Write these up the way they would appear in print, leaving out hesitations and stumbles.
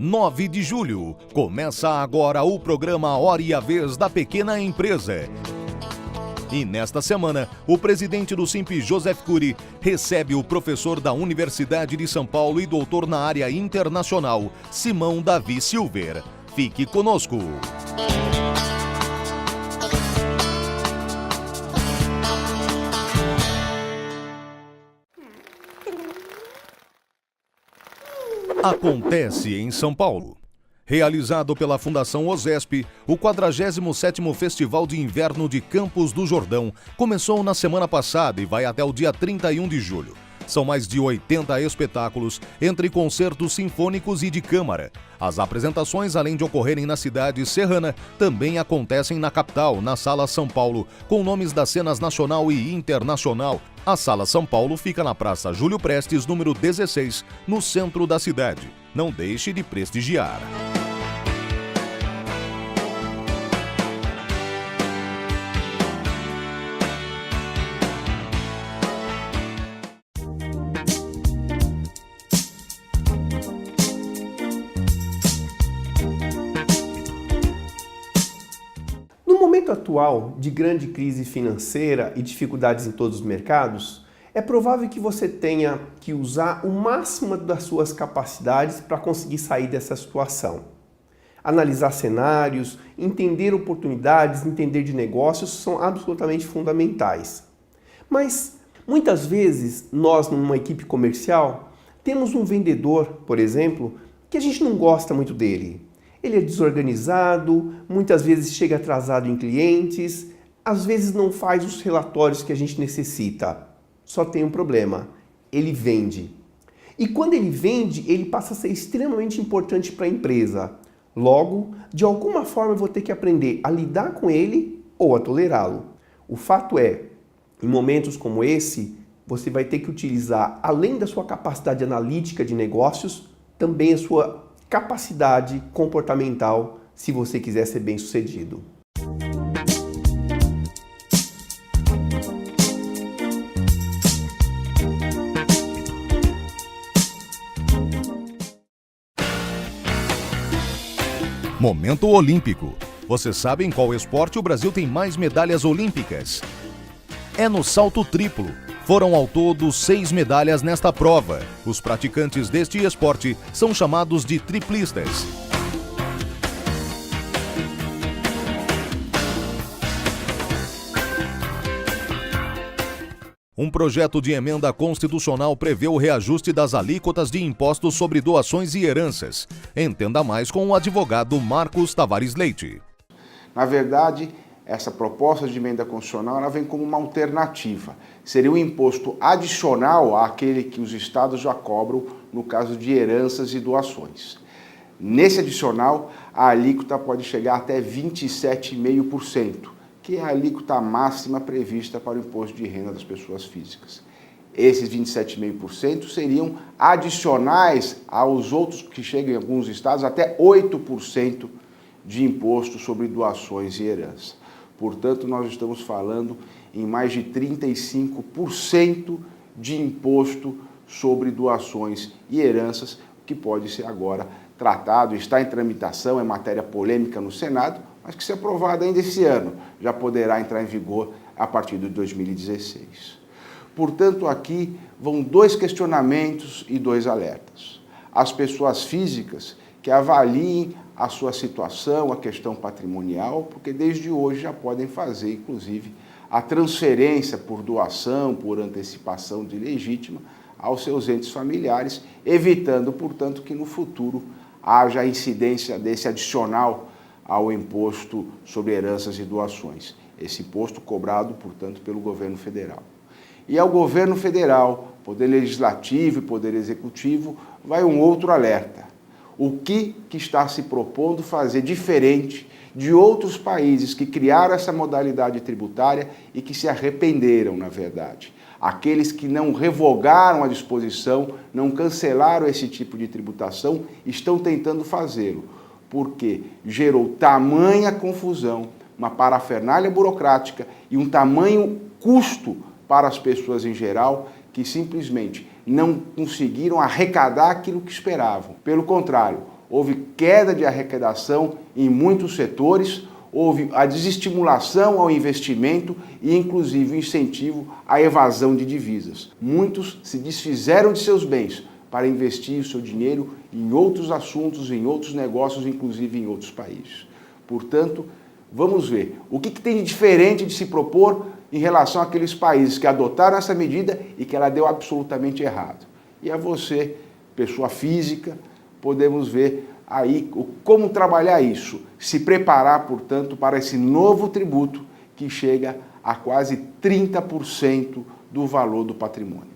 9 de julho. Começa agora o programa Hora e a Vez da Pequena Empresa. E nesta semana, o presidente do Simp, Joseph Cury, recebe o professor da Universidade de São Paulo e doutor na área internacional, Simão Davi Silver. Fique conosco. Acontece em São Paulo. Realizado pela Fundação OSESP, o 47º Festival de Inverno de Campos do Jordão começou na semana passada e vai até o dia 31 de julho. São mais de 80 espetáculos, entre concertos sinfônicos e de câmara. As apresentações, além de ocorrerem na cidade serrana, também acontecem na capital, na Sala São Paulo, com nomes das cenas nacional e internacional. A Sala São Paulo fica na Praça Júlio Prestes, número 16, no centro da cidade. Não deixe de prestigiar. No momento atual de grande crise financeira e dificuldades em todos os mercados, é provável que você tenha que usar o máximo das suas capacidades para conseguir sair dessa situação. Analisar cenários, entender oportunidades, entender de negócios são absolutamente fundamentais. Mas muitas vezes nós, numa equipe comercial, temos um vendedor, por exemplo, que a gente não gosta muito dele. Ele é desorganizado, muitas vezes chega atrasado em clientes, às vezes não faz os relatórios que a gente necessita. Só tem um problema, ele vende. E quando ele vende, ele passa a ser extremamente importante para a empresa. Logo, de alguma forma eu vou ter que aprender a lidar com ele ou a tolerá-lo. O fato é, em momentos como esse, você vai ter que utilizar, além da sua capacidade analítica de negócios, também a sua capacidade comportamental, se você quiser ser bem-sucedido. Momento Olímpico. Você sabe em qual esporte o Brasil tem mais medalhas olímpicas? É no salto triplo. Foram ao todo 6 medalhas nesta prova. Os praticantes deste esporte são chamados de triplistas. Um projeto de emenda constitucional prevê o reajuste das alíquotas de impostos sobre doações e heranças. Entenda mais com o advogado Marcos Tavares Leite. Na verdade, essa proposta de emenda constitucional ela vem como uma alternativa. Seria um imposto adicional àquele que os estados já cobram no caso de heranças e doações. Nesse adicional, a alíquota pode chegar até 27,5%, que é a alíquota máxima prevista para o imposto de renda das pessoas físicas. Esses 27,5% seriam adicionais aos outros que chegam em alguns estados até 8% de imposto sobre doações e herança. Portanto, nós estamos falando em mais de 35% de imposto sobre doações e heranças, que pode ser agora tratado, está em tramitação, é matéria polêmica no Senado, mas que, se aprovada ainda esse ano, já poderá entrar em vigor a partir de 2016. Portanto, aqui vão 2 questionamentos e 2 alertas. As pessoas físicas que avaliem a sua situação, a questão patrimonial, porque desde hoje já podem fazer, inclusive, a transferência por doação, por antecipação de legítima, aos seus entes familiares, evitando, portanto, que no futuro haja incidência desse adicional ao imposto sobre heranças e doações. Esse imposto cobrado, portanto, pelo governo federal. E ao governo federal, Poder Legislativo e Poder Executivo, vai um outro alerta. O que está se propondo fazer diferente de outros países que criaram essa modalidade tributária e que se arrependeram, na verdade. Aqueles que não revogaram a disposição, não cancelaram esse tipo de tributação, estão tentando fazê-lo, porque gerou tamanha confusão, uma parafernália burocrática e um tamanho custo para as pessoas em geral, que simplesmente não conseguiram arrecadar aquilo que esperavam. Pelo contrário, houve queda de arrecadação em muitos setores, houve a desestimulação ao investimento e, inclusive, o incentivo à evasão de divisas. Muitos se desfizeram de seus bens para investir o seu dinheiro em outros assuntos, em outros negócios, inclusive em outros países. Portanto, vamos ver o que tem de diferente de se propor em relação àqueles países que adotaram essa medida e que ela deu absolutamente errado. E a você, pessoa física, podemos ver aí como trabalhar isso, se preparar, portanto, para esse novo tributo que chega a quase 30% do valor do patrimônio.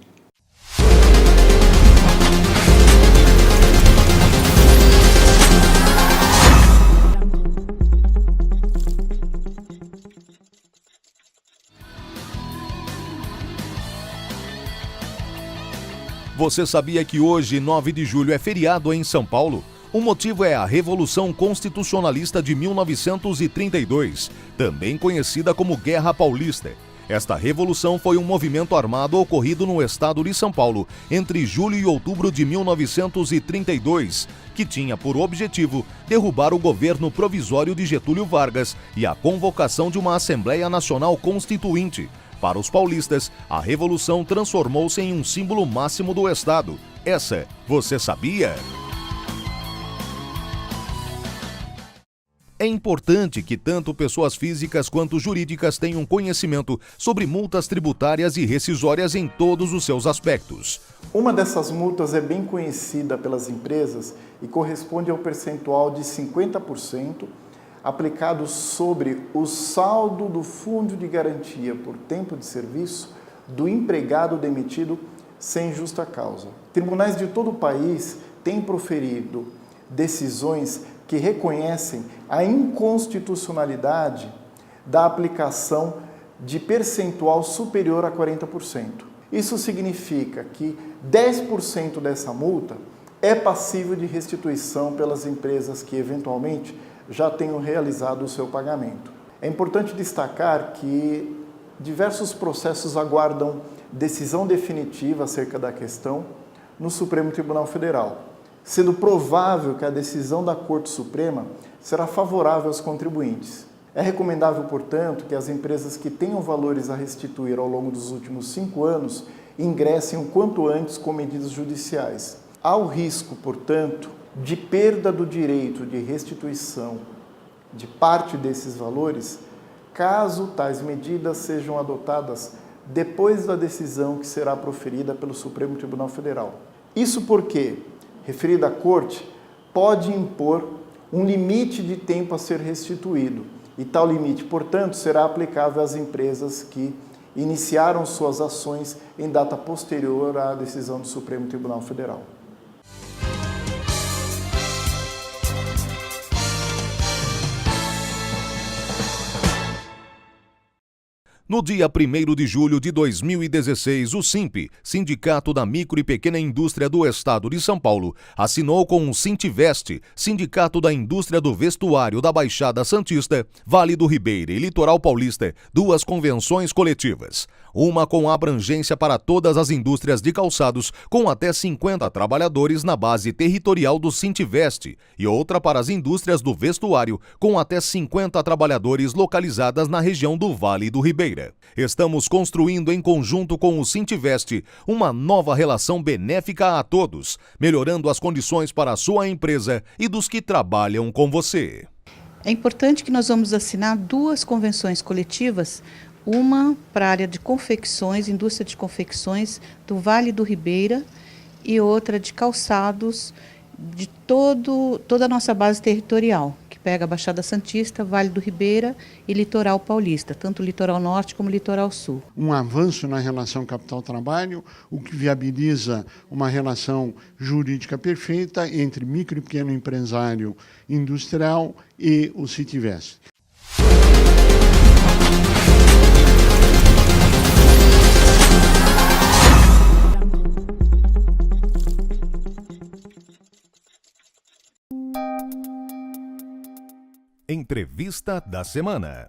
Você sabia que hoje, 9 de julho, é feriado em São Paulo? O motivo é a Revolução Constitucionalista de 1932, também conhecida como Guerra Paulista. Esta revolução foi um movimento armado ocorrido no estado de São Paulo entre julho e outubro de 1932, que tinha por objetivo derrubar o governo provisório de Getúlio Vargas e a convocação de uma Assembleia Nacional Constituinte. Para os paulistas, a revolução transformou-se em um símbolo máximo do estado. Essa, você sabia? É importante que tanto pessoas físicas quanto jurídicas tenham conhecimento sobre multas tributárias e rescisórias em todos os seus aspectos. Uma dessas multas é bem conhecida pelas empresas e corresponde ao percentual de 50% aplicado sobre o saldo do fundo de garantia por tempo de serviço do empregado demitido sem justa causa. Tribunais de todo o país têm proferido decisões que reconhecem a inconstitucionalidade da aplicação de percentual superior a 40%. Isso significa que 10% dessa multa é passível de restituição pelas empresas que, eventualmente, já tenham realizado o seu pagamento. É importante destacar que diversos processos aguardam decisão definitiva acerca da questão no Supremo Tribunal Federal, sendo provável que a decisão da Corte Suprema será favorável aos contribuintes. É recomendável, portanto, que as empresas que tenham valores a restituir ao longo dos últimos 5 anos ingressem o quanto antes com medidas judiciais. Há o risco, portanto, de perda do direito de restituição de parte desses valores, caso tais medidas sejam adotadas depois da decisão que será proferida pelo Supremo Tribunal Federal. Isso porque, referida Corte, pode impor um limite de tempo a ser restituído, e tal limite, portanto, será aplicável às empresas que iniciaram suas ações em data posterior à decisão do Supremo Tribunal Federal. No dia 1º de julho de 2016, o SINP, Sindicato da Micro e Pequena Indústria do Estado de São Paulo, assinou com o Sintivest, Sindicato da Indústria do Vestuário da Baixada Santista, Vale do Ribeira e Litoral Paulista, 2 convenções coletivas. Uma com abrangência para todas as indústrias de calçados, com até 50 trabalhadores na base territorial do Sintivest, e outra para as indústrias do vestuário, com até 50 trabalhadores localizadas na região do Vale do Ribeira. Estamos construindo em conjunto com o Sintivest uma nova relação benéfica a todos, melhorando as condições para a sua empresa e dos que trabalham com você. É importante que nós vamos assinar 2 convenções coletivas, uma para a área de confecções, indústria de confecções do Vale do Ribeira e outra de calçados de toda a nossa base territorial, que pega a Baixada Santista, Vale do Ribeira e Litoral Paulista, tanto o Litoral Norte como o Litoral Sul. Um avanço na relação capital-trabalho, o que viabiliza uma relação jurídica perfeita entre micro e pequeno empresário industrial e o Sintivest. Entrevista da semana.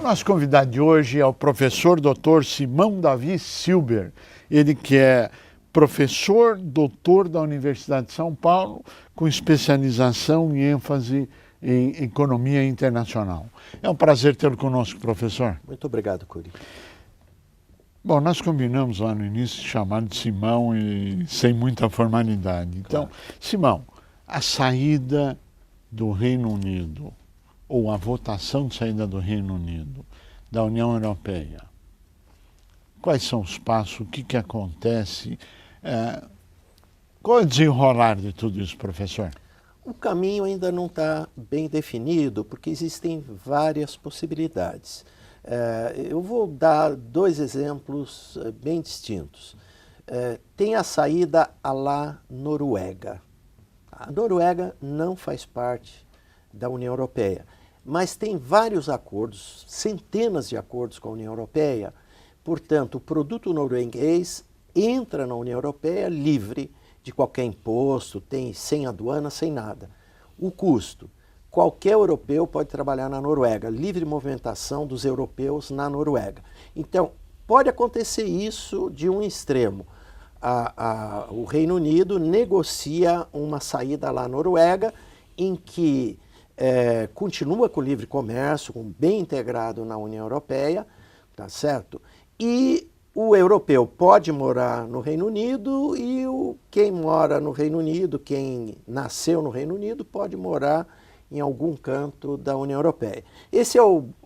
Nosso convidado de hoje é o professor Dr. Simão Davi Silber. Ele que é professor doutor da Universidade de São Paulo, com especialização e ênfase em economia internacional. É um prazer tê-lo conosco, professor. Muito obrigado, Curi. Bom, nós combinamos lá no início de chamar de Simão e sem muita formalidade. Então, claro. Simão, a saída do Reino Unido, ou a votação de saída do Reino Unido da União Europeia, quais são os passos, o que acontece, qual é o desenrolar de tudo isso, professor? O caminho ainda não está bem definido, porque existem várias possibilidades. Eu vou dar dois exemplos bem distintos. Tem a saída à la Noruega. A Noruega não faz parte da União Europeia, mas tem vários acordos, centenas de acordos com a União Europeia. Portanto, o produto norueguês entra na União Europeia livre de qualquer imposto, sem aduana, sem nada. O custo. Qualquer europeu pode trabalhar na Noruega, livre movimentação dos europeus na Noruega. Então, pode acontecer isso de um extremo. O Reino Unido negocia uma saída lá na Noruega, em que continua com o livre comércio, bem integrado na União Europeia, tá certo? E o europeu pode morar no Reino Unido e quem mora no Reino Unido, quem nasceu no Reino Unido, pode morar em algum canto da União Europeia. Essa é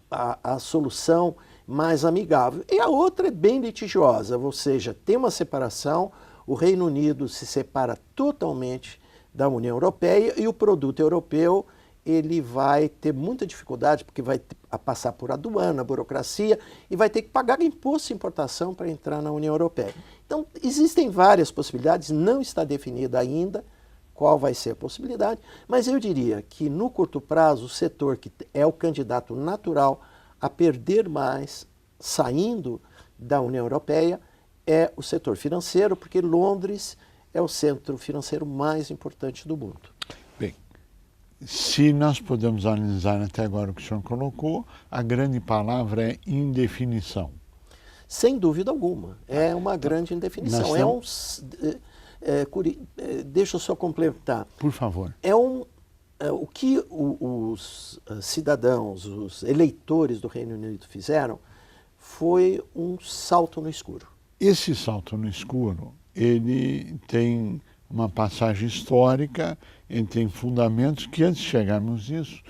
a solução mais amigável. E a outra é bem litigiosa, ou seja, tem uma separação, o Reino Unido se separa totalmente da União Europeia e o produto europeu ele vai ter muita dificuldade, porque vai passar por aduana, burocracia, e vai ter que pagar imposto de importação para entrar na União Europeia. Então, existem várias possibilidades, não está definida ainda qual vai ser a possibilidade, mas eu diria que no curto prazo, o setor que é o candidato natural a perder mais saindo da União Europeia é o setor financeiro, porque Londres é o centro financeiro mais importante do mundo. Bem, se nós podemos analisar até agora o que o senhor colocou, a grande palavra é indefinição. Sem dúvida alguma, é uma grande indefinição. Deixa eu só complementar. Por favor. O que os cidadãos, os eleitores do Reino Unido fizeram foi um salto no escuro. Esse salto no escuro, ele tem uma passagem histórica, ele tem fundamentos que, antes de chegarmos nisso,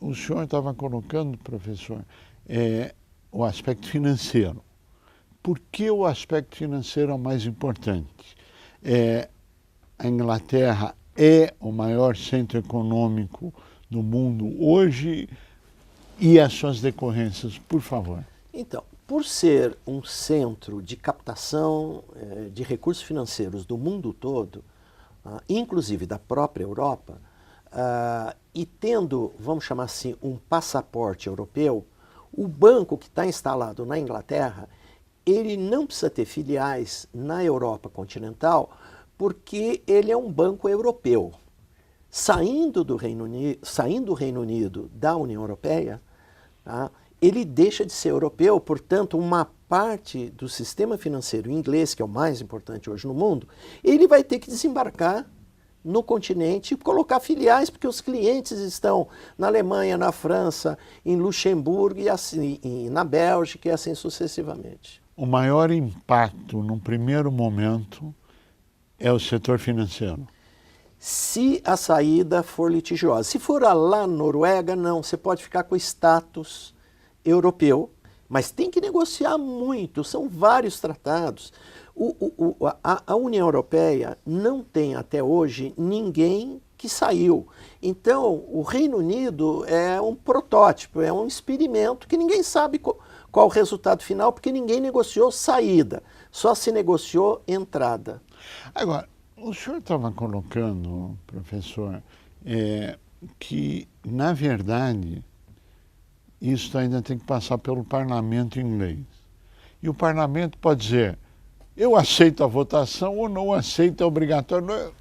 o senhor estava colocando, professor, o aspecto financeiro. Por que o aspecto financeiro é o mais importante? A Inglaterra é o maior centro econômico do mundo hoje e as suas decorrências, por favor. Então, por ser um centro de captação de recursos financeiros do mundo todo, inclusive da própria Europa, e tendo, vamos chamar assim, um passaporte europeu, o banco que está instalado na Inglaterra, ele não precisa ter filiais na Europa continental, porque ele é um banco europeu. Saindo do Reino Unido da União Europeia, tá, ele deixa de ser europeu, portanto, uma parte do sistema financeiro inglês, que é o mais importante hoje no mundo, ele vai ter que desembarcar no continente e colocar filiais, porque os clientes estão na Alemanha, na França, em Luxemburgo, e assim, na Bélgica e assim sucessivamente. O maior impacto, num primeiro momento, é o setor financeiro. Se a saída for litigiosa. Se for lá na Noruega, não. Você pode ficar com status europeu, mas tem que negociar muito. São vários tratados. A União Europeia não tem até hoje ninguém que saiu. Então, o Reino Unido é um protótipo, é um experimento que ninguém sabe qual o resultado final, porque ninguém negociou saída, só se negociou entrada. Agora, o senhor estava colocando, professor, que, na verdade, isso ainda tem que passar pelo parlamento inglês. E o parlamento pode dizer, eu aceito a votação ou não aceito, é obrigatório.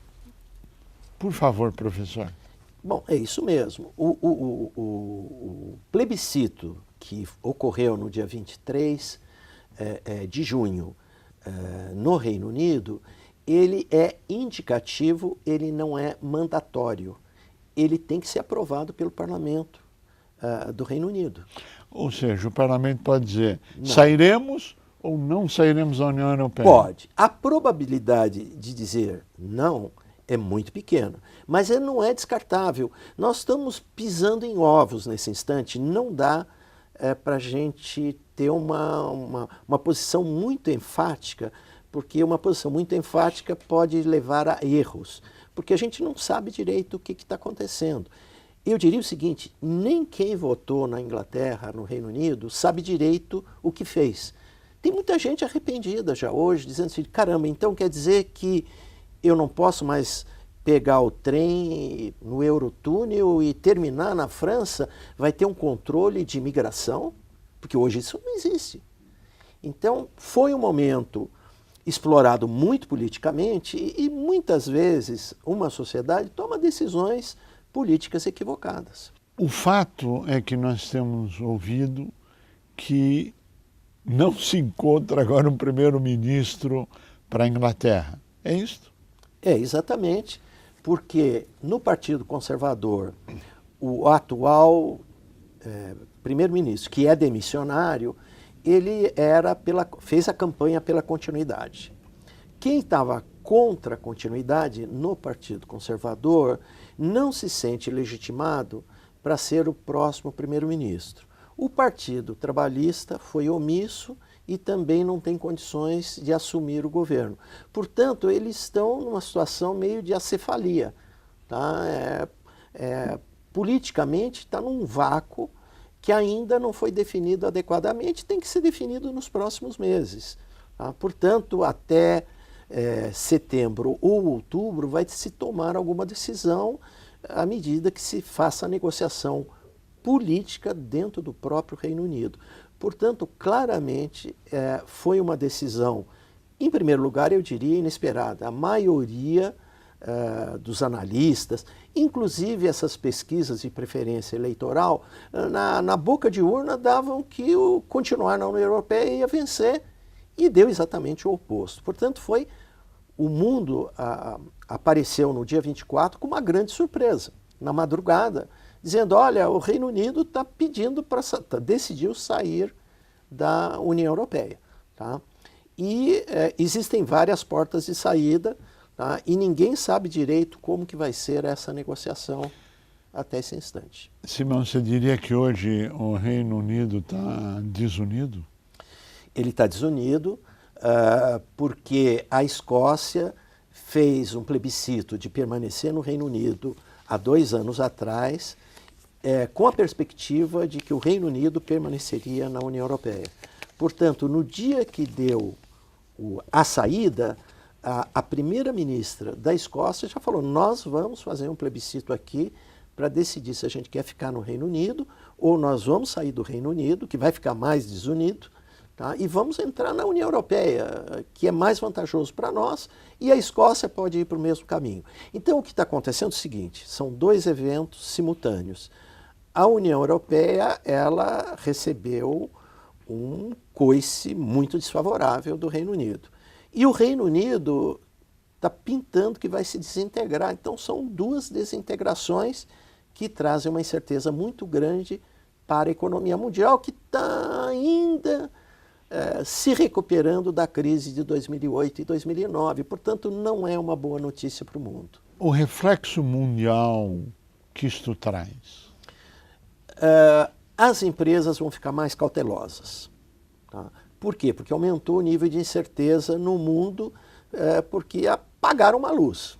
Por favor, professor. Bom, é isso mesmo. O plebiscito que ocorreu no dia 23 de junho no Reino Unido, ele é indicativo, ele não é mandatório. Ele tem que ser aprovado pelo parlamento do Reino Unido. Ou seja, o parlamento pode dizer, Não. sairemos ou não sairemos da União Europeia? Pode. A probabilidade de dizer não é muito pequena, mas não é descartável. Nós estamos pisando em ovos nesse instante, não dá para a gente ter uma posição muito enfática, porque uma posição muito enfática pode levar a erros, porque a gente não sabe direito o que está acontecendo. Eu diria o seguinte, nem quem votou na Inglaterra, no Reino Unido, sabe direito o que fez. Tem muita gente arrependida já hoje, dizendo assim, caramba, então quer dizer que eu não posso mais pegar o trem no Eurotúnel e terminar na França? Vai ter um controle de imigração? Porque hoje isso não existe. Então, foi um momento explorado muito politicamente e muitas vezes uma sociedade toma decisões políticas equivocadas. O fato é que nós temos ouvido que não se encontra agora um primeiro-ministro para a Inglaterra. É isso? É, exatamente, porque no Partido Conservador, o atual primeiro-ministro, que é demissionário, ele fez a campanha pela continuidade. Quem estava contra a continuidade no Partido Conservador não se sente legitimado para ser o próximo primeiro-ministro. O Partido Trabalhista foi omisso e também não tem condições de assumir o governo. Portanto, eles estão numa situação meio de acefalia. Tá? Politicamente está num vácuo que ainda não foi definido adequadamente, tem que ser definido nos próximos meses. Tá? Portanto, até setembro ou outubro vai se tomar alguma decisão à medida que se faça a negociação política dentro do próprio Reino Unido. Portanto, claramente foi uma decisão, em primeiro lugar, eu diria, inesperada. A maioria dos analistas, inclusive essas pesquisas de preferência eleitoral, na boca de urna davam que o continuar na União Europeia ia vencer e deu exatamente o oposto. Portanto, o mundo apareceu no dia 24 com uma grande surpresa, na madrugada, dizendo, olha, o Reino Unido decidiu sair da União Europeia. Tá? E existem várias portas de saída, tá? E ninguém sabe direito como que vai ser essa negociação até esse instante. Simão, você diria que hoje o Reino Unido está desunido? Ele está desunido porque a Escócia fez um plebiscito de permanecer no Reino Unido há 2 anos atrás, com a perspectiva de que o Reino Unido permaneceria na União Europeia. Portanto, no dia que deu a saída, a primeira-ministra da Escócia já falou, nós vamos fazer um plebiscito aqui para decidir se a gente quer ficar no Reino Unido ou nós vamos sair do Reino Unido, que vai ficar mais desunido, tá? E vamos entrar na União Europeia, que é mais vantajoso para nós, e a Escócia pode ir para o mesmo caminho. Então, o que está acontecendo é o seguinte, são 2 eventos simultâneos. A União Europeia, ela recebeu um coice muito desfavorável do Reino Unido. E o Reino Unido está pintando que vai se desintegrar. Então, são 2 desintegrações que trazem uma incerteza muito grande para a economia mundial, que está ainda se recuperando da crise de 2008 e 2009. Portanto, não é uma boa notícia para o mundo. O reflexo mundial que isto traz? As empresas vão ficar mais cautelosas. Tá? Por quê? Porque aumentou o nível de incerteza no mundo, porque apagaram uma luz.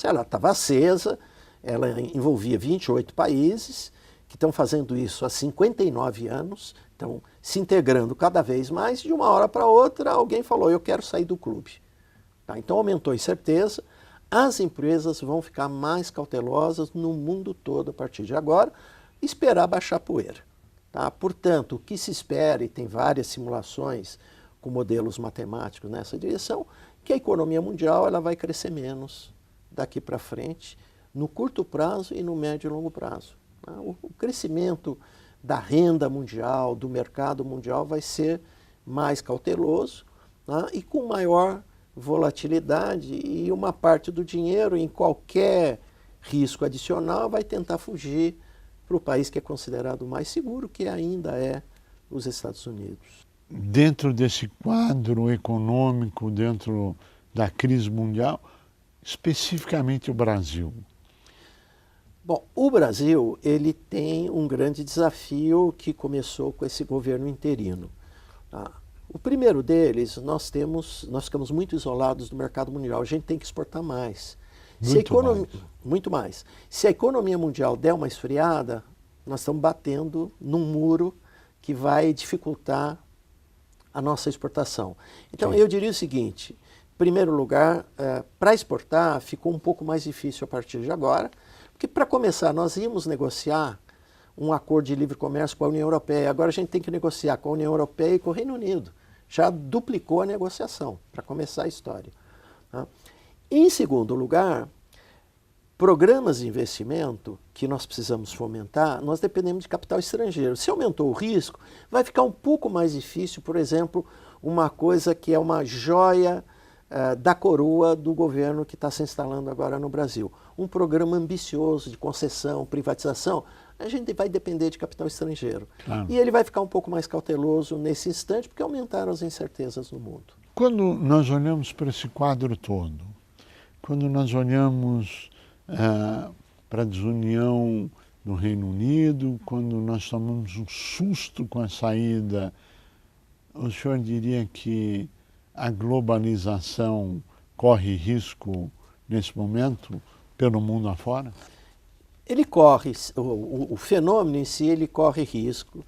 Ela estava acesa, ela envolvia 28 países, que estão fazendo isso há 59 anos, estão se integrando cada vez mais, de uma hora para outra alguém falou, eu quero sair do clube. Tá? Então aumentou a incerteza, as empresas vão ficar mais cautelosas no mundo todo a partir de agora, esperar baixar a poeira. Tá? Portanto, o que se espera, e tem várias simulações com modelos matemáticos nessa direção, que a economia mundial ela vai crescer menos daqui para frente, no curto prazo e no médio e longo prazo. Tá? O crescimento da renda mundial, do mercado mundial, vai ser mais cauteloso, né, e com maior volatilidade, e uma parte do dinheiro em qualquer risco adicional vai tentar fugir para o país que é considerado mais seguro, que ainda é os Estados Unidos. Dentro desse quadro econômico, dentro da crise mundial, especificamente o Brasil? Bom, o Brasil ele tem um grande desafio que começou com esse governo interino. Tá? O primeiro deles, nós ficamos muito isolados do mercado mundial, a gente tem que exportar mais. Muito mais. Se a economia mundial der uma esfriada, nós estamos batendo num muro que vai dificultar a nossa exportação. Então, eu diria o seguinte, em primeiro lugar, para exportar ficou um pouco mais difícil a partir de agora, porque para começar nós íamos negociar um acordo de livre comércio com a União Europeia, agora a gente tem que negociar com a União Europeia e com o Reino Unido. Já duplicou a negociação, para começar a história. Tá? Em segundo lugar, programas de investimento que nós precisamos fomentar, nós dependemos de capital estrangeiro. Se aumentou o risco, vai ficar um pouco mais difícil, por exemplo, uma coisa que é uma joia da coroa do governo que está se instalando agora no Brasil. Um programa ambicioso de concessão, privatização, a gente vai depender de capital estrangeiro. E ele vai ficar um pouco mais cauteloso nesse instante, porque aumentaram as incertezas no mundo. Quando nós olhamos para esse quadro todo, quando nós olhamos para a desunião no Reino Unido, quando nós tomamos um susto com a saída, o senhor diria que a globalização corre risco nesse momento pelo mundo afora? Ele corre, o fenômeno em si, ele corre risco.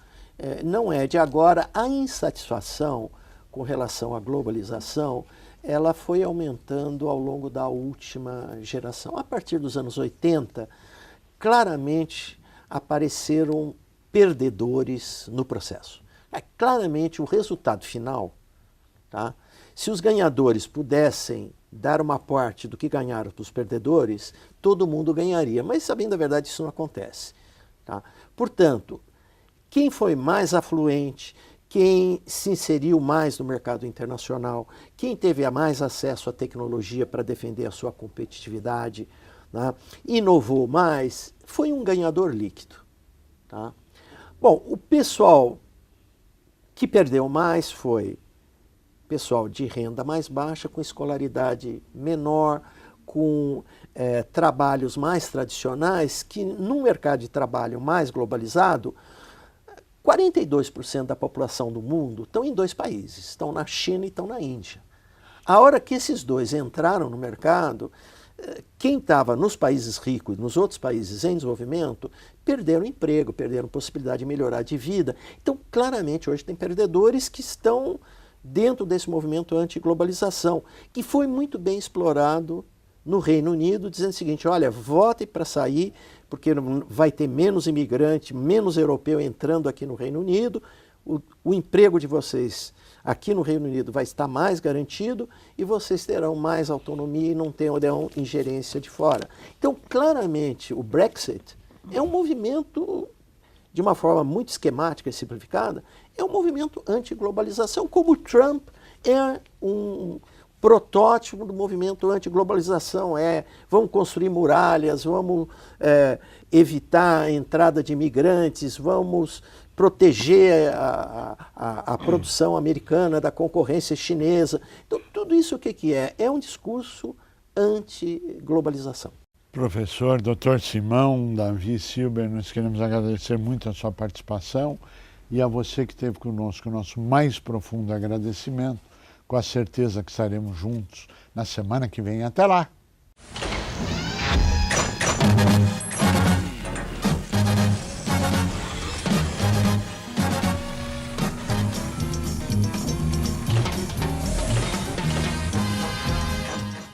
Não é de agora. A insatisfação com relação à globalização, ela foi aumentando ao longo da última geração. A partir dos anos 80, claramente apareceram perdedores no processo. Claramente o resultado final, tá? Se os ganhadores pudessem dar uma parte do que ganharam para os perdedores, todo mundo ganharia. Mas, sabendo a verdade, isso não acontece. Tá? Portanto, quem foi mais afluente, quem se inseriu mais no mercado internacional, quem teve mais acesso à tecnologia para defender a sua competitividade, né, inovou mais, foi um ganhador líquido. Tá? Bom, o pessoal que perdeu mais foi pessoal de renda mais baixa, com escolaridade menor, com trabalhos mais tradicionais, que num mercado de trabalho mais globalizado, 42% da população do mundo estão em dois países, estão na China e estão na Índia. A hora que esses dois entraram no mercado, quem estava nos países ricos e nos outros países em desenvolvimento, perderam emprego, perderam possibilidade de melhorar de vida. Então, claramente, hoje tem perdedores que estão dentro desse movimento anti-globalização, que foi muito bem explorado no Reino Unido, dizendo o seguinte, olha, votem para sair, porque vai ter menos imigrante, menos europeu entrando aqui no Reino Unido, o emprego de vocês aqui no Reino Unido vai estar mais garantido e vocês terão mais autonomia e não terão ingerência de fora. Então, claramente, o Brexit é um movimento, de uma forma muito esquemática e simplificada, é um movimento anti-globalização, como o Trump é um protótipo do movimento anti-globalização. Vamos construir muralhas, vamos evitar a entrada de imigrantes, vamos proteger a produção americana da concorrência chinesa. Então, tudo isso o que é? É um discurso anti-globalização. Professor, Dr. Simão, Davi Silber, nós queremos agradecer muito a sua participação e a você que esteve conosco, o nosso mais profundo agradecimento, com a certeza que estaremos juntos na semana que vem. Até lá!